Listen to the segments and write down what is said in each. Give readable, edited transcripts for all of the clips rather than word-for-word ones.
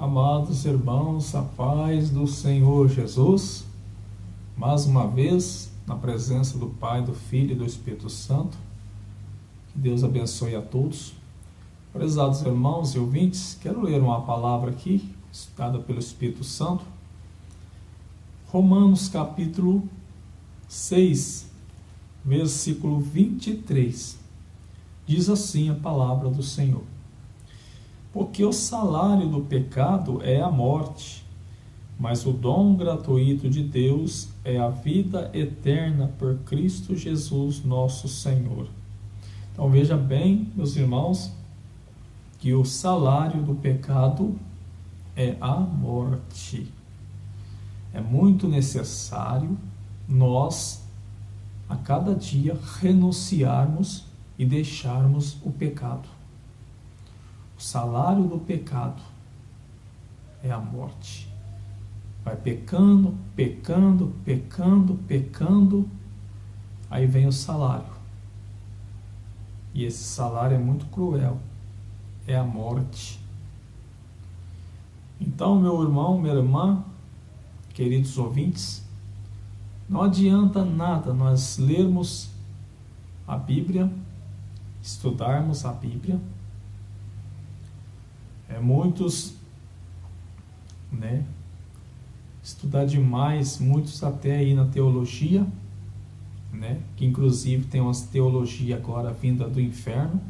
Amados irmãos, a paz do Senhor Jesus, mais uma vez, na presença do Pai, do Filho e do Espírito Santo, que Deus abençoe a todos. Prezados irmãos e ouvintes, quero ler uma palavra aqui, citada pelo Espírito Santo, Romanos capítulo 6, versículo 23, diz assim a palavra do Senhor: porque o salário do pecado é a morte, mas o dom gratuito de Deus é a vida eterna por Cristo Jesus nosso Senhor. Então veja bem, meus irmãos, que o salário do pecado é a morte. É muito necessário nós, a cada dia, renunciarmos e deixarmos o pecado. O salário do pecado é a morte. Vai pecando, pecando, pecando, pecando, aí vem o salário. E esse salário é muito cruel, é a morte. Então, meu irmão, minha irmã, queridos ouvintes, não adianta nada nós lermos a Bíblia, estudarmos a Bíblia. Muitos, estudar demais, muitos até aí na teologia, que inclusive tem umas teologia agora vinda do inferno.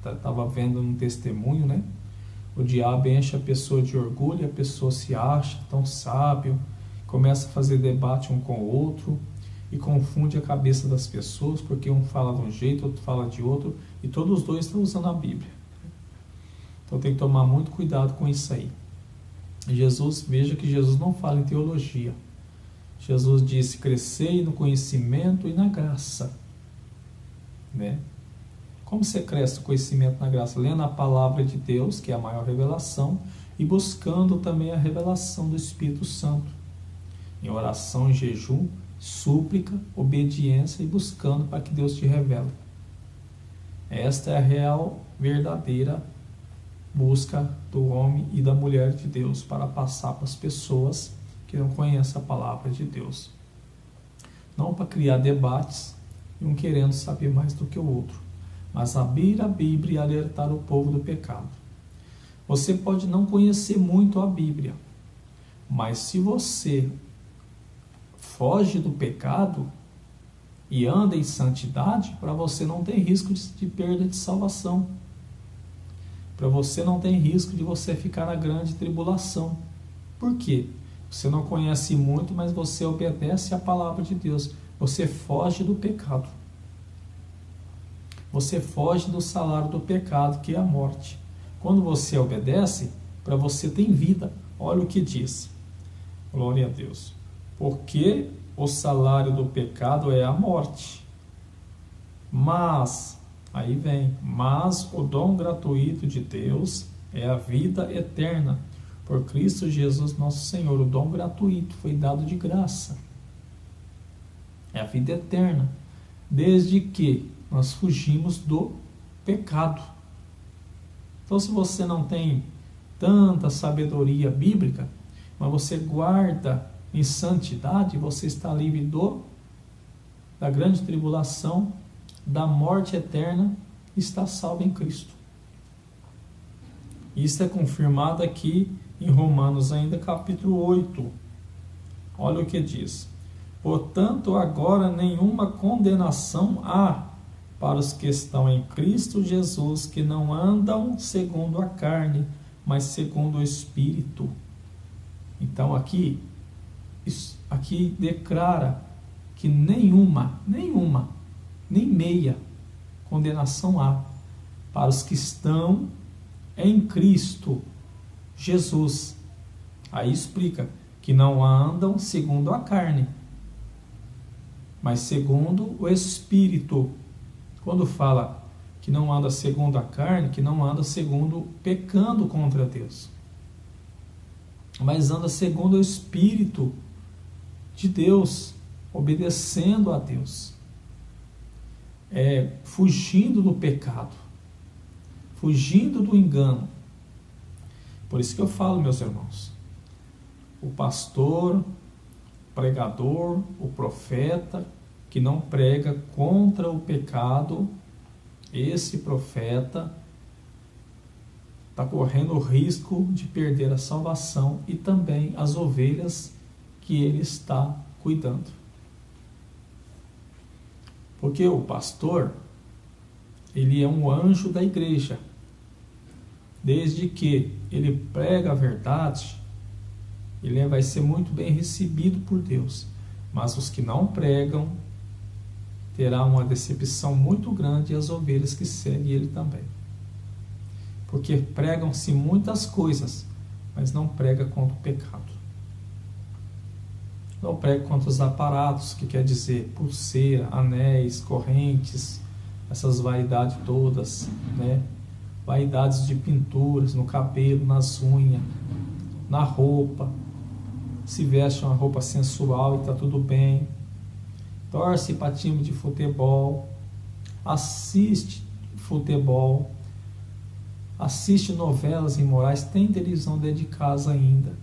Estava vendo um testemunho, o diabo enche a pessoa de orgulho, a pessoa se acha tão sábio, começa a fazer debate um com o outro e confunde a cabeça das pessoas, porque um fala de um jeito, outro fala de outro, e todos os dois estão usando a Bíblia. Então tem que tomar muito cuidado com isso aí. Veja que Jesus não fala em teologia. Jesus disse: crescei no conhecimento e na graça. Como você cresce no conhecimento e na graça? Lendo a palavra de Deus, que é a maior revelação, e buscando também a revelação do Espírito Santo. Em oração, em jejum, súplica, obediência e buscando para que Deus te revele. Esta é a real, verdadeira busca do homem e da mulher de Deus para passar para as pessoas que não conhecem a palavra de Deus. Não para criar debates e um querendo saber mais do que o outro, mas abrir a Bíblia e alertar o povo do pecado. Você pode não conhecer muito a Bíblia, mas se você foge do pecado e anda em santidade, para você não ter risco de perda de salvação. Para você não ter risco de você ficar na grande tribulação. Por quê? Você não conhece muito, mas você obedece à palavra de Deus. Você foge do pecado. Você foge do salário do pecado, que é a morte. Quando você obedece, para você tem vida. Olha o que diz. Glória a Deus. Porque o salário do pecado é a morte. Mas o dom gratuito de Deus é a vida eterna, por Cristo Jesus nosso Senhor. O dom gratuito foi dado de graça. É a vida eterna, desde que nós fugimos do pecado. Então, se você não tem tanta sabedoria bíblica, mas você guarda em santidade, você está livre da grande tribulação, da morte eterna, está salvo em Cristo. Isso é confirmado aqui em Romanos ainda, capítulo 8. Olha o que diz: portanto, agora nenhuma condenação há para os que estão em Cristo Jesus, que não andam segundo a carne, mas segundo o Espírito. Então aqui declara que nenhuma, nem meia condenação há para os que estão em Cristo Jesus. Aí explica que não andam segundo a carne, mas segundo o Espírito. Quando fala que não anda segundo a carne, que não anda segundo pecando contra Deus, mas anda segundo o Espírito de Deus, obedecendo a Deus, fugindo do pecado, fugindo do engano. Por isso que eu falo, meus irmãos, o pastor, o pregador, o profeta, que não prega contra o pecado, esse profeta está correndo o risco de perder a salvação e também as ovelhas que ele está cuidando. Porque o pastor, ele é um anjo da igreja. Desde que ele prega a verdade, ele vai ser muito bem recebido por Deus. Mas os que não pregam, terá uma decepção muito grande, e as ovelhas que seguem ele também. Porque pregam-se muitas coisas, mas não prega contra o pecado. Não prega contra os aparatos, que quer dizer pulseira, anéis, correntes, essas vaidades todas, né? Vaidades de pinturas no cabelo, nas unhas, na roupa. Se veste uma roupa sensual e está tudo bem. Torce para time de futebol, assiste futebol, assiste novelas imorais, tem televisão dentro de casa ainda.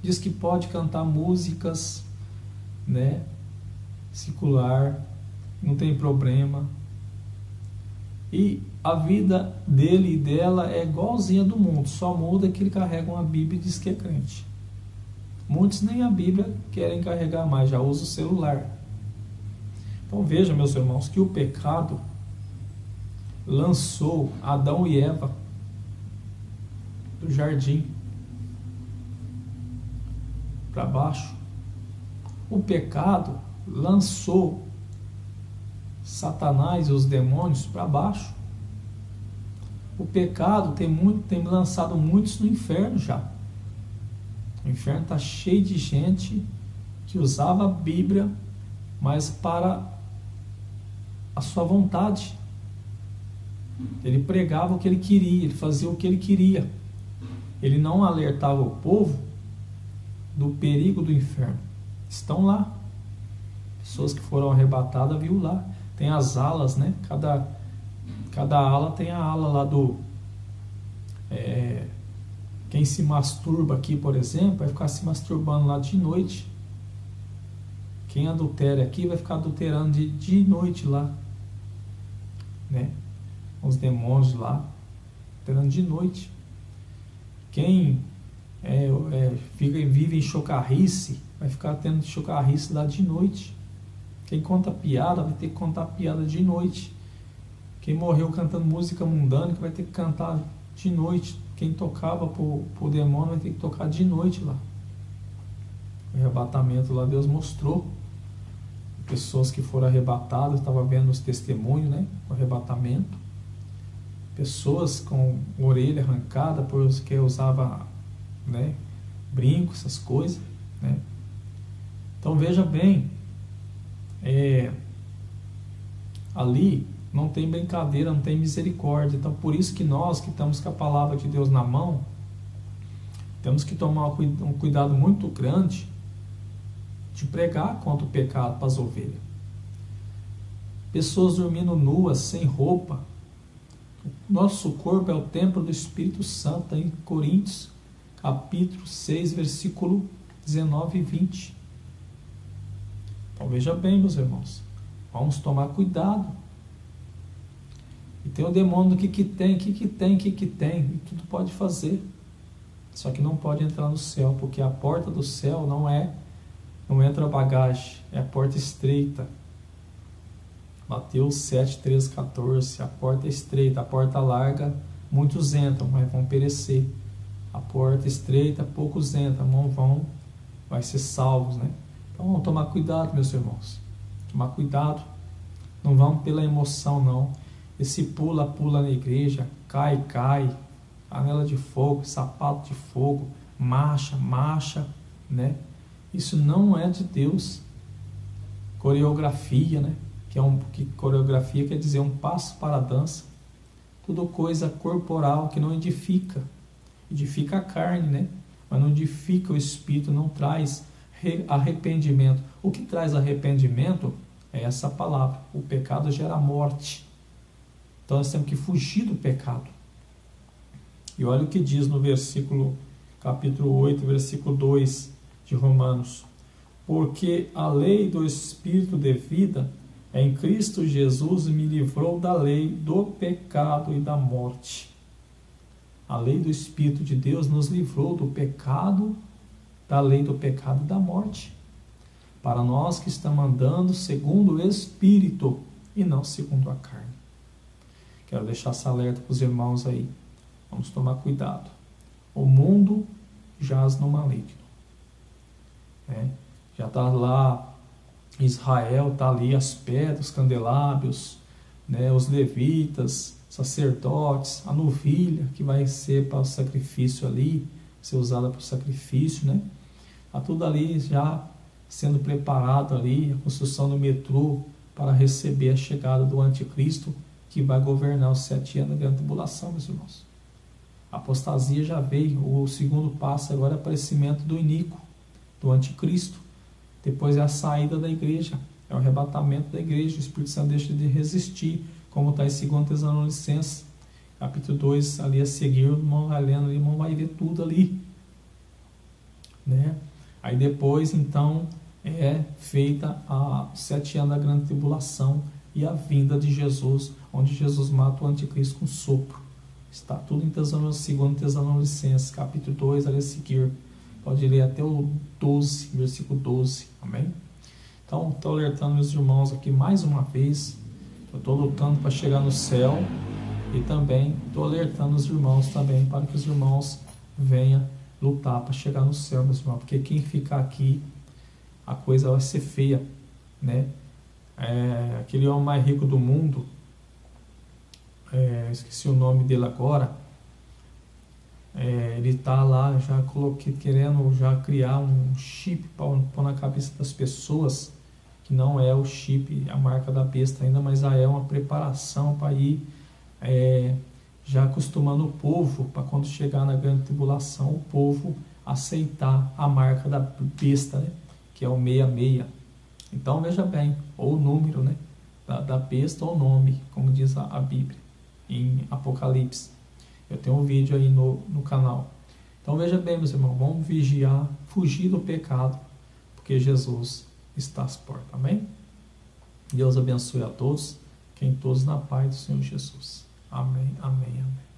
Diz que pode cantar músicas, né, secular, não tem problema. E a vida dele e dela é igualzinha do mundo, só muda que ele carrega uma Bíblia e diz que é crente. Muitos nem a Bíblia querem carregar mais, já usa o celular. Então veja, meus irmãos, que o pecado lançou Adão e Eva do jardim para baixo. O pecado lançou Satanás e os demônios para baixo. O pecado tem lançado muitos no inferno já. O inferno está cheio de gente que usava a Bíblia, mas para a sua vontade. Ele pregava o que ele queria, ele fazia o que ele queria. Ele não alertava o povo do perigo do inferno. Estão lá. Pessoas que foram arrebatadas, viu lá. Tem as alas, né? Cada ala tem a ala lá do... quem se masturba aqui, por exemplo, vai ficar se masturbando lá de noite. Quem adultera aqui vai ficar adulterando de noite lá, né? Os demônios lá, adulterando de noite. Quem vive em chocarrice, vai ficar tendo chocarrice lá de noite. Quem conta piada, vai ter que contar piada de noite. Quem morreu cantando música mundana, que vai ter que cantar de noite. Quem tocava pro demônio, vai ter que tocar de noite lá. O arrebatamento lá, Deus mostrou. Pessoas que foram arrebatadas, estava vendo os testemunhos, né? O arrebatamento. Pessoas com orelha arrancada porque usava, né, brinco, essas coisas, né? Então veja bem, ali não tem brincadeira, não tem misericórdia. Então por isso que nós que estamos com a palavra de Deus na mão, temos que tomar um cuidado muito grande de pregar contra o pecado para as ovelhas. Pessoas dormindo nuas, sem roupa. Nosso corpo é o templo do Espírito Santo, em Coríntios, capítulo 6, versículo 19 e 20. Então veja bem, meus irmãos, vamos tomar cuidado. E tem o demônio do que tem, e tudo pode fazer. Só que não pode entrar no céu, porque a porta do céu não entra bagagem, é a porta estreita. Mateus 7, 13, 14, a porta é estreita, a porta larga, muitos entram, mas vão perecer. A porta estreita, poucos entram, vai ser salvos, né? Então vamos tomar cuidado, meus irmãos. Tomar cuidado. Não vamos pela emoção, não. Esse pula na igreja, cai, panela de fogo, sapato de fogo, marcha, né? Isso não é de Deus. Coreografia, né? Que coreografia quer dizer um passo para a dança. Tudo coisa corporal que não edifica. Edifica a carne, né? Mas não edifica o espírito, não traz arrependimento. O que traz arrependimento é essa palavra. O pecado gera morte. Então nós temos que fugir do pecado. E olha o que diz no capítulo 8, versículo 2 de Romanos. Porque a lei do Espírito de vida em Cristo Jesus me livrou da lei do pecado e da morte. A lei do Espírito de Deus nos livrou do pecado, da lei do pecado e da morte. Para nós que estamos andando segundo o Espírito e não segundo a carne. Quero deixar esse alerta para os irmãos aí. Vamos tomar cuidado. O mundo jaz no maligno. Já está lá, Israel está ali, as pedras, os candelabros, os levitas, sacerdotes, a novilha que vai ser para o sacrifício ali, ser usada para o sacrifício, Está tudo ali já sendo preparado ali, a construção do metrô para receber a chegada do anticristo que vai governar os 7 anos da grande tribulação, meus irmãos. A apostasia já veio, o segundo passo agora é o aparecimento do iníquo, do anticristo. Depois é a saída da igreja, é o arrebatamento da igreja, o Espírito Santo deixa de resistir, como está em 2 Tessalonicenses, capítulo 2, ali a seguir, o irmão vai lendo, o irmão vai ver tudo ali. Aí depois, então, é feita a 7 anos da grande tribulação e a vinda de Jesus, onde Jesus mata o anticristo com sopro. Está tudo em 2 Tessalonicenses, capítulo 2, ali a seguir. Pode ler até o 12, versículo 12. Amém? Então, estou alertando meus irmãos aqui mais uma vez. Eu estou lutando para chegar no céu. E também estou alertando os irmãos também, para que os irmãos venham lutar para chegar no céu, meus irmãos. Porque quem ficar aqui, a coisa vai ser feia. Aquele homem mais rico do mundo, esqueci o nome dele agora. Ele está lá já querendo já criar um chip para pôr na cabeça das pessoas, que não é o chip, a marca da besta ainda, mas já é uma preparação para ir já acostumando o povo, para quando chegar na grande tribulação, o povo aceitar a marca da besta, que é o 66. Então veja bem, ou o número da besta, ou o nome, como diz a Bíblia, em Apocalipse. Eu tenho um vídeo aí no canal. Então veja bem, meus irmãos, vamos vigiar, fugir do pecado, porque Jesus está às portas. Amém? Deus abençoe a todos, quem todos na paz do Senhor Jesus. Amém, amém, amém.